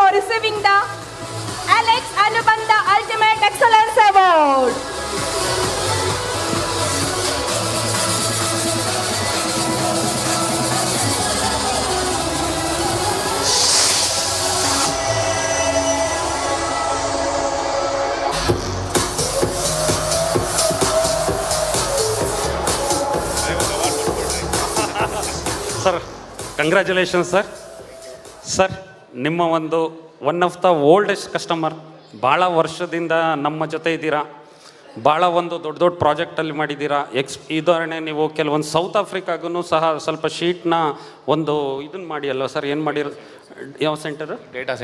for receiving the Alex Anubandha Ultimate Excellence Award. Sir, congratulations sir. Sir, ನಿಮ್ಮ ಒಂದು one of the oldest customer, ಭಾಳ ವರ್ಷದಿಂದ ನಮ್ಮ ಜೊತೆ ಇದ್ದೀರಾ. ಭಾಳ ಒಂದು ದೊಡ್ಡ ದೊಡ್ಡ ಪ್ರಾಜೆಕ್ಟಲ್ಲಿ ಮಾಡಿದ್ದೀರಾ. ಉದಾಹರಣೆ ನೀವು ಕೆಲವೊಂದು ಸೌತ್ ಆಫ್ರಿಕಾಗೂ ಸಹ ಸ್ವಲ್ಪ ಶೀಟ್ನ ಒಂದು ಇದನ್ನು ಮಾಡಿ ಅಲ್ವ ಸರ್? ಏನು ಮಾಡಿರೋ? ಯಾವ ಸೆಂಟರ್? ಡೇಟಾ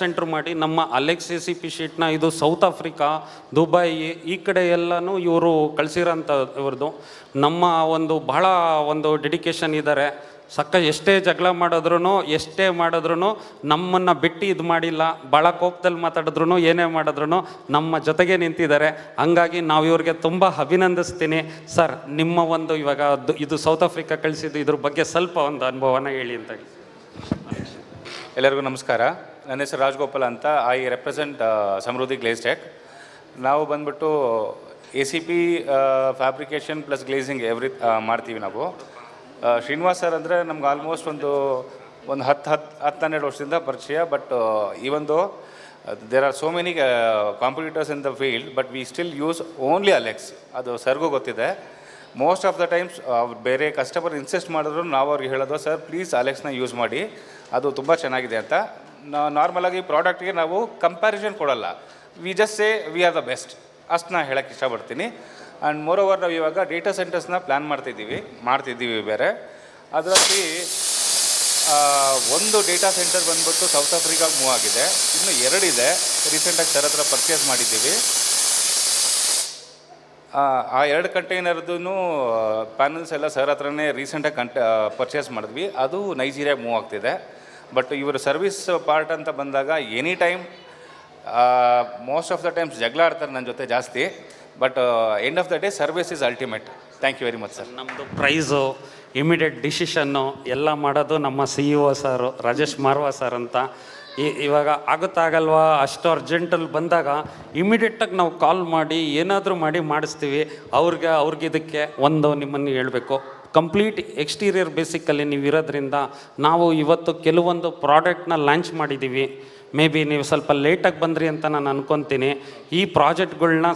ಸೆಂಟರ್ ಮಾಡಿ ನಮ್ಮ ಅಲೆಕ್ಸ್ ACP ಶೀಟ್ನ ಇದು ಸೌತ್ ಆಫ್ರಿಕಾ, ದುಬೈ ಈ ಕಡೆ ಎಲ್ಲನೂ ಇವರು ಕಳಿಸಿರೋಂಥ ಇವ್ರದ್ದು. ನಮ್ಮ ಒಂದು ಬಹಳ ಒಂದು ಡೆಡಿಕೇಶನ್ ಇದ್ದಾರೆ. ಎಷ್ಟೇ ಜಗಳ ಮಾಡಿದ್ರು ನಮ್ಮನ್ನು ಬಿಟ್ಟು ಇದು ಮಾಡಿಲ್ಲ. ಭಾಳ ಕೋಪದಲ್ಲಿ ಮಾತಾಡಿದ್ರು ಏನೇ ಮಾಡಿದ್ರು ನಮ್ಮ ಜೊತೆಗೆ ನಿಂತಿದ್ದಾರೆ. ಹಂಗಾಗಿ ನಾವು ಇವ್ರಿಗೆ ತುಂಬ ಅಭಿನಂದಿಸ್ತೀನಿ. ಸರ್, ನಿಮ್ಮ ಒಂದು ಇವಾಗ ಇದು ಸೌತ್ ಆಫ್ರಿಕಾ ಕಳಿಸಿದ್ದು ಇದ್ರ ಬಗ್ಗೆ ಸ್ವಲ್ಪ ಒಂದು ಅನುಭವನ ಹೇಳಿ ಅಂತ. ಎಲ್ಲರಿಗೂ ನಮಸ್ಕಾರ. ನನ್ನ ಹೆಸರು ರಾಜಗೋಪಾಲ್ ಅಂತ. I represent Samriddhi glaze tech. ನಾವು ಬಂದ್ಬಿಟ್ಟು ACP ಫ್ಯಾಬ್ರಿಕೇಷನ್ ಪ್ಲಸ್ ಗ್ಲೇಸಿಂಗ್ ಮಾಡ್ತೀವಿ ನಾವು. ಶ್ರೀನಿವಾಸ್ ಸರ್ ಅಂದರೆ ನಮ್ಗೆ ಆಲ್ಮೋಸ್ಟ್ ಒಂದು 10-12 ವರ್ಷದಿಂದ ಪರಿಚಯ. But even though there are so many competitors in the field, but we still use only Alex. ಅದು ಸರ್ಗೂ ಗೊತ್ತಿದೆ. ಮೋಸ್ಟ್ ಆಫ್ ದ ಟೈಮ್ಸ್ ಬೇರೆ ಕಸ್ಟಮರ್ ಇನ್ಸಿಸ್ಟ್ ಮಾಡಿದ್ರು ನಾವು ಅವ್ರಿಗೆ ಹೇಳೋದು, ಸರ್ ಪ್ಲೀಸ್ ಅಲೆಕ್ಸ್ನ ಯೂಸ್ ಮಾಡಿ, ಅದು ತುಂಬ ಚೆನ್ನಾಗಿದೆ ಅಂತ. ನಾರ್ಮಲಾಗಿ ಪ್ರಾಡಕ್ಟ್ಗೆ ನಾವು ಕಂಪ್ಯಾರಿಸನ್ ಕೊಡೋಲ್ಲ. We just say we are the best, ಅಷ್ಟು ನಾನು ಹೇಳೋಕ್ಕೆ ಇಷ್ಟಪಡ್ತೀನಿ. ಆ್ಯಂಡ್ ಮೋರ್ ಓವರ್ ನಾವು ಇವಾಗ ಡೇಟಾ ಸೆಂಟರ್ಸ್ನ ಪ್ಲ್ಯಾನ್ ಮಾಡ್ತಿದ್ದೀವಿ ಬೇರೆ. ಅದರಲ್ಲಿ ಒಂದು ಡೇಟಾ ಸೆಂಟರ್ ಬಂದ್ಬಿಟ್ಟು ಸೌತ್ ಆಫ್ರಿಕಾಗೆ ಮೂವ್ ಆಗಿದೆ. ಇನ್ನು 2 ಇದೆ. ರೀಸೆಂಟಾಗಿ ಸರ್ ಹತ್ರ ಪರ್ಚೇಸ್ ಮಾಡಿದ್ದೀವಿ. ಆ 2 ಕಂಟೈನರ್ದು ಪ್ಯಾನಲ್ಸ್ ಎಲ್ಲ ಸರ್ ಹತ್ರನೇ ರೀಸೆಂಟಾಗಿ ಪರ್ಚೇಸ್ ಮಾಡಿದ್ವಿ. ಅದು ನೈಜೀರಿಯಾಗೆ ಮೂವ್ ಆಗ್ತಿದೆ. ಬಟ್ ಇವರು ಸರ್ವಿಸ್ ಪಾರ್ಟ್ ಅಂತ ಬಂದಾಗ any time most of the times ಜಗಳ ಆಡ್ತಾರೆ ನನ್ನ ಜೊತೆ ಜಾಸ್ತಿ. But end of the day service is ultimate. Thank you very much sir. ನಮ್ಮದು ಪ್ರೈಸು, ಇಮಿಡಿಯೇಟ್ ಡಿಸಿಷನ್ನು ಎಲ್ಲ ಮಾಡೋದು ನಮ್ಮ CEO sir, Rajesh Marwah sir ಅಂತ. ಇವಾಗ ಆಗುತ್ತಾಗಲ್ವಾ, ಅಷ್ಟು ಅರ್ಜೆಂಟಲ್ಲಿ ಬಂದಾಗ ಇಮಿಡಿಯೇಟಾಗಿ ನಾವು ಕಾಲ್ ಮಾಡಿ ಏನಾದರೂ ಮಾಡಿಸ್ತೀವಿ. ಅವ್ರಿಗೆ ಇದಕ್ಕೆ ಒಂದು ನಿಮ್ಮನ್ನು ಹೇಳಬೇಕು, ಕಂಪ್ಲೀಟ್ ಎಕ್ಸ್ಟೀರಿಯರ್ ಬೇಸಿಕಲ್ಲಿ ನೀವು ಇರೋದ್ರಿಂದ ನಾವು ಇವತ್ತು ಕೆಲವೊಂದು ಪ್ರಾಡಕ್ಟ್ನ ಲಾಂಚ್ ಮಾಡಿದ್ದೀವಿ. ಮೇ ಬಿ ನೀವು ಸ್ವಲ್ಪ ಲೇಟಾಗಿ ಬಂದ್ರಿ ಅಂತ ನಾನು ಅನ್ಕೊತೀನಿ. ಈ ಪ್ರಾಜೆಕ್ಟ್ಗಳ್ನ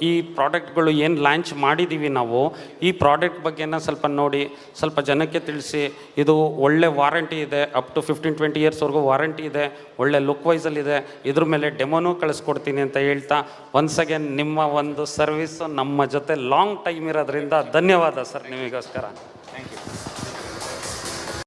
ಈ ಪ್ರಾಡಕ್ಟ್ಗಳು ಏನು ಲಾಂಚ್ ಮಾಡಿದ್ದೀವಿ ನಾವು, ಈ ಪ್ರಾಡಕ್ಟ್ ಬಗ್ಗೆನ ಸ್ವಲ್ಪ ನೋಡಿ, ಸ್ವಲ್ಪ ಜನಕ್ಕೆ ತಿಳಿಸಿ. ಇದು ಒಳ್ಳೆ ವಾರಂಟಿ ಇದೆ, ಅಪ್ ಟು 15-20 ಇಯರ್ಸ್ವರೆಗೂ ವಾರಂಟಿ ಇದೆ, ಒಳ್ಳೆ ಲುಕ್ ವೈಸಲ್ಲಿದೆ. ಇದ್ರ ಮೇಲೆ ಡೆಮೋನೂ ಕಳಿಸ್ಕೊಡ್ತೀನಿ ಅಂತ ಹೇಳ್ತಾ, ಒನ್ಸ್ ಅಗೇನ್ ನಿಮ್ಮ ಒಂದು ಸರ್ವಿಸ್ಸು ನಮ್ಮ ಜೊತೆ ಲಾಂಗ್ ಟೈಮ್ ಇರೋದ್ರಿಂದ ಧನ್ಯವಾದ ಸರ್ ನಿಮಗೋಸ್ಕರ.